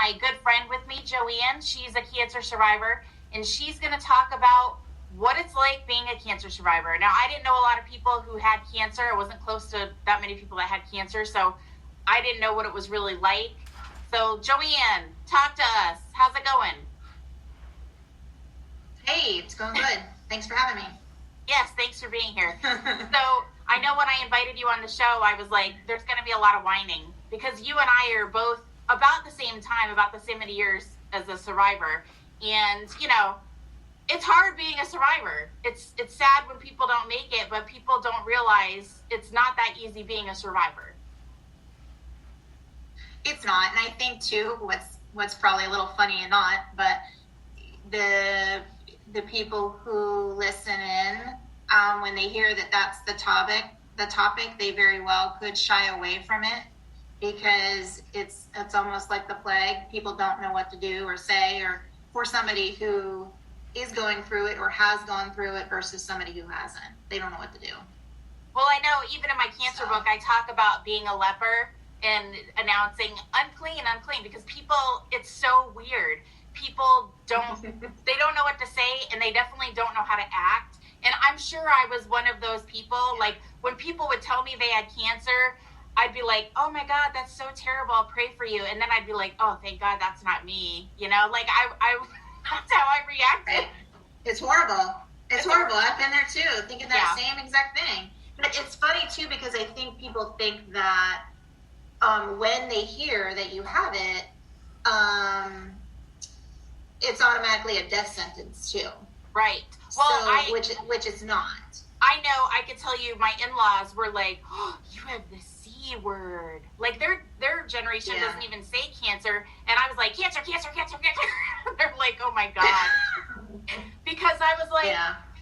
my good friend with me, Joann. She's a cancer survivor, and she's going to talk about what it's like being a cancer survivor. Now, I didn't know a lot of people who had cancer. I wasn't close to that many people that had cancer, so I didn't know what it was really like. So, Joann, talk to us. How's it going? Hey, it's going good. Thanks for having me. Yes, thanks for being here. So, I know when I invited you on the show, I was like, there's going to be a lot of whining, because you and I are both about the same time, about the same many years as a survivor. And, you know, it's hard being a survivor. It's sad when people don't make it, but people don't realize it's not that easy being a survivor. It's not, and I think too, what's probably a little funny and not, but the people who listen in, when they hear that that's the topic, they very well could shy away from it, because it's almost like the plague. People don't know what to do or say, or for somebody who is going through it or has gone through it versus somebody who hasn't. They don't know what to do. Well, I know even in my cancer book, I talk about being a leper and announcing unclean, because people, it's so weird. People they don't know what to say, and they definitely don't know how to act. And I'm sure I was one of those people. Like, when people would tell me they had cancer, I'd be like, oh my God, that's so terrible, I'll pray for you. And then I'd be like, oh, thank God that's not me. You know, like I that's how I reacted. It's horrible. It's horrible. I've been there too, thinking that same exact thing. But it's funny too, because I think people think that when they hear that you have it, it's automatically a death sentence too. Right. Well, so, which is not. I know. I could tell you, my in-laws were like, oh, you have the C word. Like, their generation doesn't even say cancer. And I was like, cancer. They're like, oh my God. Because I was like,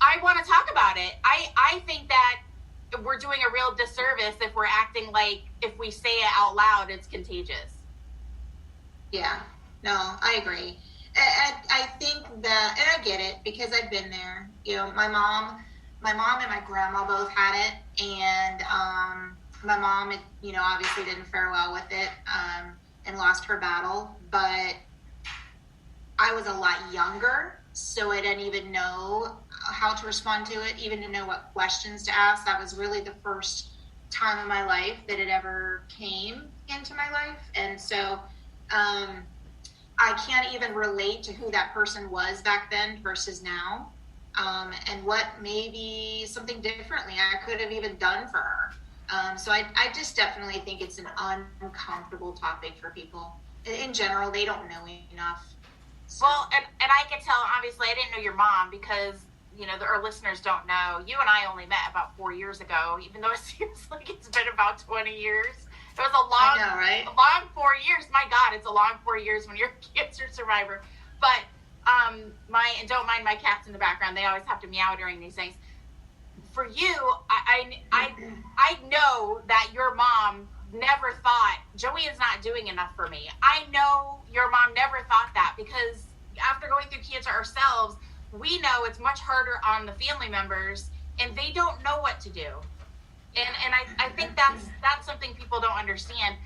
I want to talk about it. I think that we're doing a real disservice if we're acting like if we say it out loud, it's contagious. Yeah. No, I agree. I think that, and I get it, because I've been there. You know, my mom and my grandma both had it, and my mom, obviously didn't fare well with it, and lost her battle. But I was a lot younger, so I didn't even know how to respond to it, even to know what questions to ask. That was really the first time in my life that it ever came into my life, and so I can't even relate to who that person was back then versus now, and what maybe something differently I could have even done for her. So I just definitely think it's an uncomfortable topic for people. In general, they don't know enough. So. Well, and I can tell, obviously, I didn't know your mom because, our listeners don't know. You and I only met about 4 years ago, even though it seems like it's been about 20 years. It was a long 4 years. My God, it's a long 4 years when you're a cancer survivor. But don't mind my cats in the background. They always have to meow during these things. For you, I know that your mom never thought, Joanne's not doing enough for me. I know your mom never thought that, because after going through cancer ourselves, we know it's much harder on the family members, and they don't know what to do. And I think that's something people don't understand.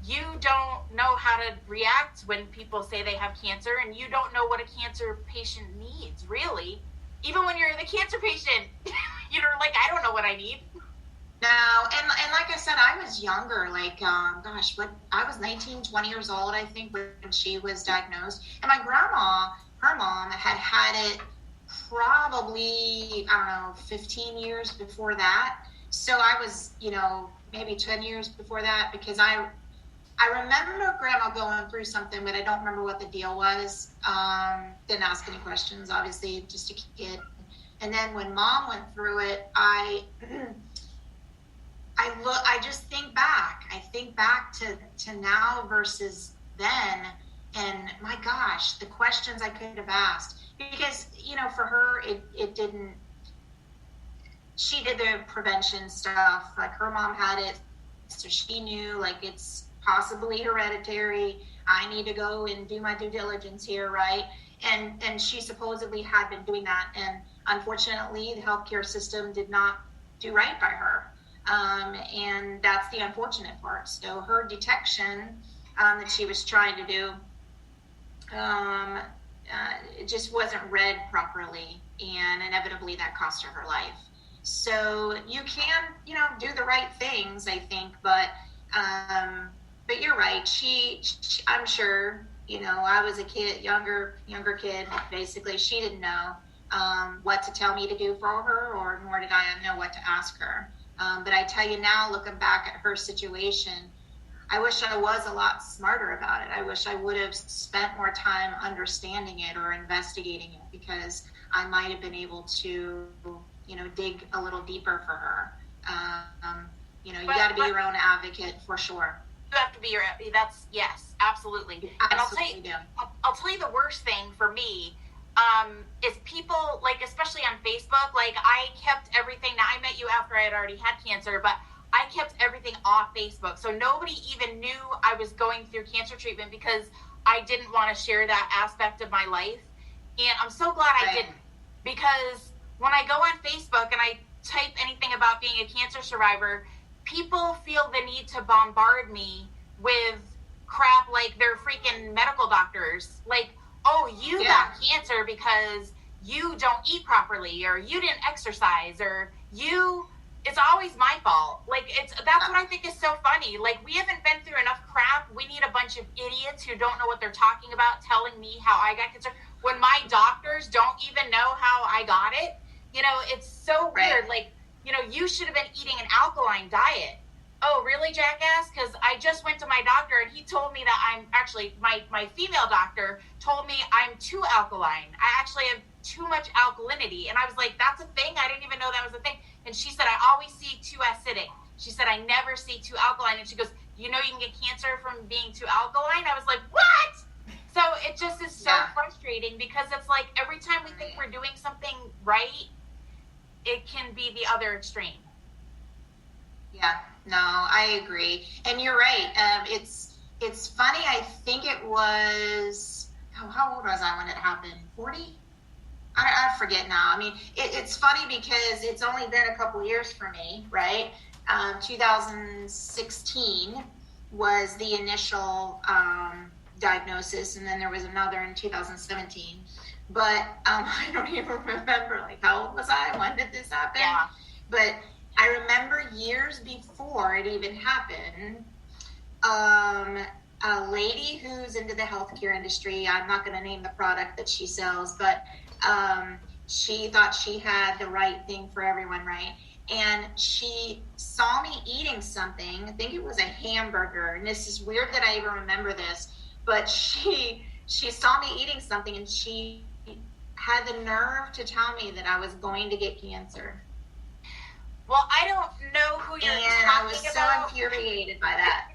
You don't know how to react when people say they have cancer, and you don't know what a cancer patient needs, really. Even when you're the cancer patient, you're like, I don't know what I need. No, and like I said, I was younger, I was 19, 20 years old, I think, when she was diagnosed. And my grandma, her mom, had it probably, 15 years before that. So I was, maybe 10 years before that, because I remember Grandma going through something, but I don't remember what the deal was. Didn't ask any questions, obviously, just a kid. And then when Mom went through it, I just think back. I think back to now versus then, and my gosh, the questions I could have asked. Because, for her, it didn't. She did the prevention stuff, like her mom had it, so she knew, like, it's possibly hereditary. I need to go and do my due diligence here, right? And she supposedly had been doing that, and unfortunately, the healthcare system did not do right by her, and that's the unfortunate part. So her detection that she was trying to do it just wasn't read properly, and inevitably that cost her life. So you can, do the right things, I think, but you're right. She I'm sure, I was a kid, younger kid, basically. She didn't know what to tell me to do for her, or nor did I know what to ask her. But I tell you now, looking back at her situation, I wish I was a lot smarter about it. I wish I would have spent more time understanding it or investigating it, because I might have been able to, dig a little deeper for her. You got to be your own advocate for sure. You have to be yes, absolutely. And I'll tell you the worst thing for me is people, like, especially on Facebook, like, I kept everything. Now, I met you after I had already had cancer, but I kept everything off Facebook. So nobody even knew I was going through cancer treatment, because I didn't want to share that aspect of my life. And I'm so glad I didn't, because when I go on Facebook and I type anything about being a cancer survivor, people feel the need to bombard me with crap like they're freaking medical doctors. Like, oh, you got cancer because you don't eat properly, or you didn't exercise, or it's always my fault. Like, that's what I think is so funny. Like, we haven't been through enough crap. We need a bunch of idiots who don't know what they're talking about telling me how I got cancer, when my doctors don't even know how I got it. It's so weird. Like, you should have been eating an alkaline diet. Oh, really, jackass? Because I just went to my doctor, and he told me that I'm actually, my female doctor told me I'm too alkaline. I actually have too much alkalinity. And I was like, that's a thing? I didn't even know that was a thing. And she said, I always see too acidic. She said, I never see too alkaline. And she goes, you can get cancer from being too alkaline? I was like, what? So it just is so frustrating, because it's like every time we think we're doing something right, it can be the other extreme. Yeah, no, I agree. And you're right. It's funny. I think it was, how old was I when it happened? 40? I forget now. I mean, it's funny because it's only been a couple years for me, right? 2016 was the initial diagnosis, and then there was another in 2017. But I don't even remember, like, how old was I? When did this happen? Yeah. But I remember years before it even happened, a lady who's into the healthcare industry, I'm not going to name the product that she sells, but she thought she had the right thing for everyone, right? And she saw me eating something. I think it was a hamburger. And this is weird that I even remember this, but she saw me eating something, and she had the nerve to tell me that I was going to get cancer. Well, I don't know who you're talking about. And I was so infuriated by that.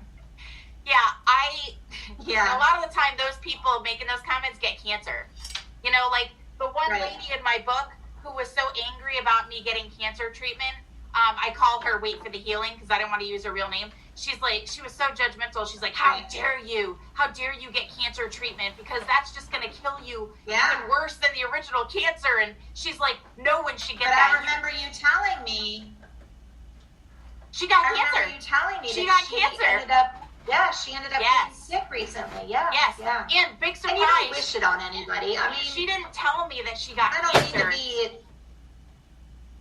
A lot of the time, those people making those comments get cancer. Like the one lady in my book who was so angry about me getting cancer treatment. I called her Wait for the Healing, because I didn't want to use her real name. She was so judgmental. She's like, how dare you get cancer treatment, because that's just going to kill you even worse than the original cancer. And she's like, no one should get that. But I remember you telling me she got cancer. I remember you telling me she got cancer. She ended up getting sick recently. Yeah. Yes. Yeah. And big surprise. And you don't wish it on anybody. I mean, she didn't tell me that she got cancer. I don't need to be.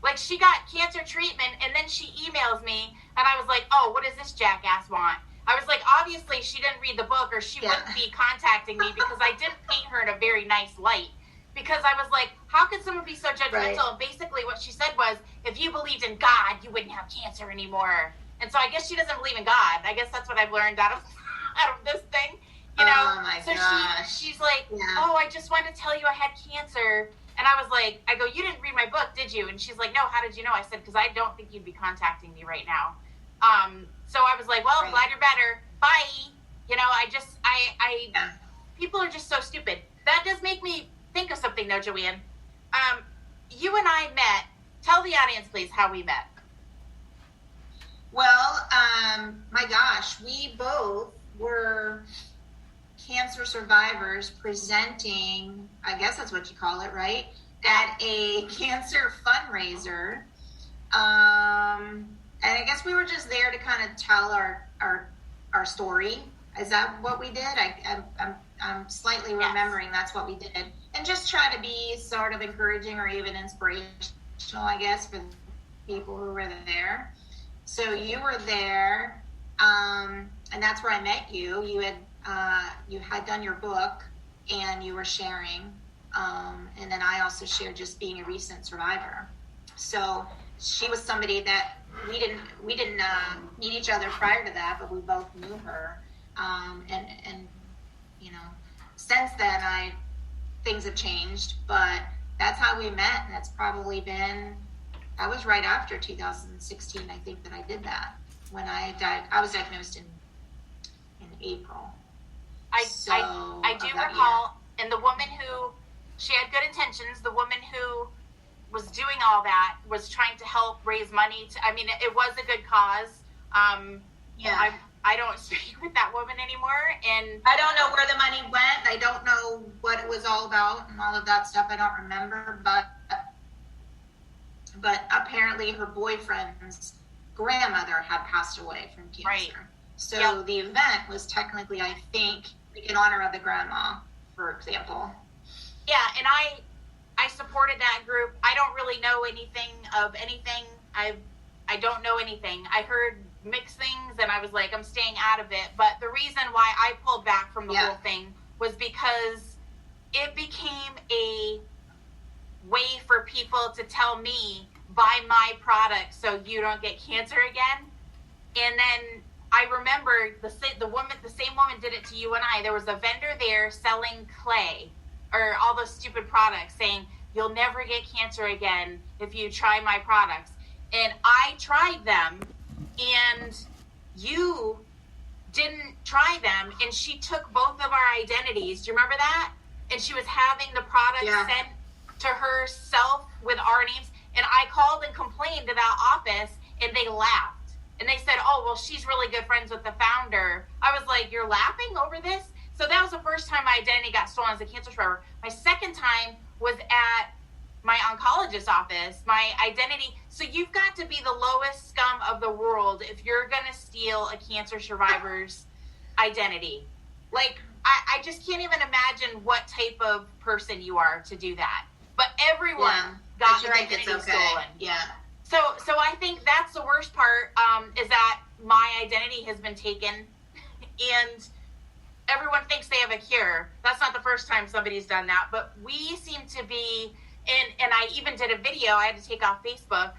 Like, she got cancer treatment, and then she emails me, and I was like, oh, what does this jackass want? I was like, obviously she didn't read the book, or she wouldn't be contacting me, because I didn't paint her in a very nice light. Because I was like, how could someone be so judgmental? And basically what she said was, if you believed in God, you wouldn't have cancer anymore. And so I guess she doesn't believe in God. I guess that's what I've learned out of this thing. Oh my gosh. She's like, oh, I just wanted to tell you I had cancer. And I was like, you didn't read my book, did you? And she's like, no, how did you know? I said, because I don't think you'd be contacting me right now. So I was like, well, I'm glad you're better. Bye. People are just so stupid. That does make me think of something, though, Joann. You and I met. Tell the audience, please, how we met. Well, my gosh, we both were cancer survivors presenting, I guess that's what you call it, right? At a cancer fundraiser. And I guess we were just there to kind of tell our story. Is that what we did? I'm slightly remembering that's what we did. And just try to be sort of encouraging or even inspirational, I guess, for the people who were there. So you were there, and that's where I met you. You had done your book, and you were sharing. And then I also shared just being a recent survivor. So she was somebody that we didn't meet each other prior to that, but we both knew her. And you know, since then things have changed, but that's how we met. And that's probably been, that was right after 2016, I think, that I did that. When I was diagnosed in April. I do recall, and the woman who, she had good intentions, the woman who was doing all that was trying to help raise money. It was a good cause. I don't speak with that woman anymore, and I don't know where the money went. I don't know what it was all about and all of that stuff. I don't remember, but apparently her boyfriend's grandmother had passed away from cancer. Right. So the event was technically, I think, in honor of the grandma, for example. Yeah, and I supported that group. I don't really know anything of anything. I don't know anything. I heard mixed things, and I was like, I'm staying out of it. But the reason why I pulled back from the whole thing was because it became a way for people to tell me, buy my product so you don't get cancer again. And then I remember the same woman did it to you and I. There was a vendor there selling clay or all those stupid products, saying you'll never get cancer again if you try my products. And I tried them, and you didn't try them, and she took both of our identities. Do you remember that? And she was having the product sent to herself with our names. And I called and complained to that office, and they laughed. And they said, oh, well, she's really good friends with the founder. I was like, you're laughing over this? So that was the first time my identity got stolen as a cancer survivor. My second time was at my oncologist's office. My identity. So you've got to be the lowest scum of the world if you're going to steal a cancer survivor's identity. Like, I just can't even imagine what type of person you are to do that. But everyone got their identity stolen. Yeah. So I think that's the worst part, is that my identity has been taken, and everyone thinks they have a cure. That's not the first time somebody's done that, but we seem to be, and I even did a video I had to take off Facebook.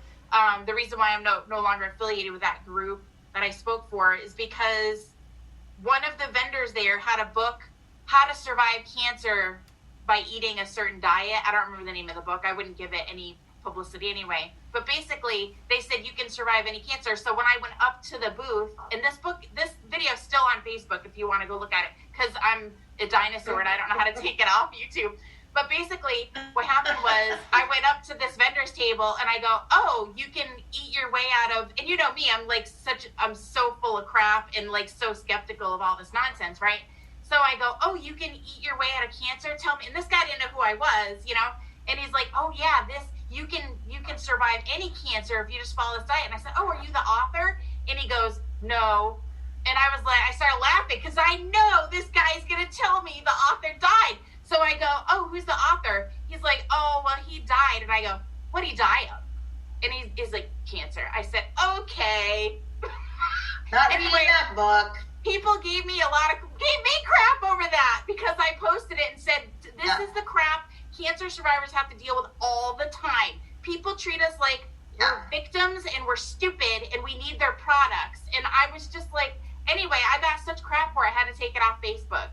The reason why I'm no longer affiliated with that group that I spoke for is because one of the vendors there had a book, How to Survive Cancer by Eating a Certain Diet. I don't remember the name of the book. I wouldn't give it any publicity anyway. But basically, they said you can survive any cancer. So when I went up to the booth, and this video is still on Facebook if you want to go look at it, because I'm a dinosaur and I don't know how to take it off YouTube. But basically, what happened was I went up to this vendor's table and I go, oh, you can eat your way out of, and you know me, I'm so full of crap and like so skeptical of all this nonsense, right? So I go, oh, you can eat your way out of cancer? Tell me. And this guy didn't know who I was, you know? And he's like, oh yeah, you can survive any cancer if you just follow this diet. And I said, oh, are you the author? And he goes, no. And I was like, I started laughing because I know this guy's going to tell me the author died. So I go, oh, who's the author? He's like, oh, well, he died. And I go, what did he die of? And he's like, cancer. I said, okay. Not anyway, that book. People gave me crap over that because I posted it and said, this is the crap cancer survivors have to deal with all the time. People treat us like we're victims and we're stupid and we need their products. And I was just like, anyway, I got such crap for it, I had to take it off Facebook.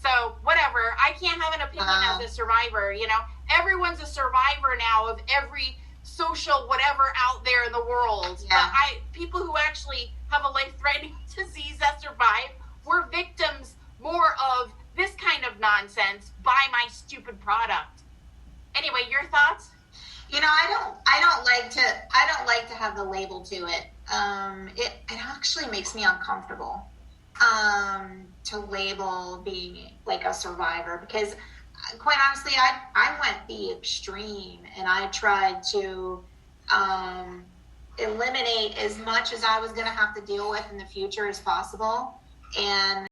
So whatever, I can't have an opinion as a survivor, you know. Everyone's a survivor now of every social whatever out there in the world. Yeah. But people who actually have a life-threatening disease that survive were victims more of this kind of nonsense. Buy my stupid product. Anyway, your thoughts? You know, I don't like to have the label to it. It actually makes me uncomfortable to label being like a survivor, because quite honestly, I went the extreme and I tried to eliminate as much as I was going to have to deal with in the future as possible. And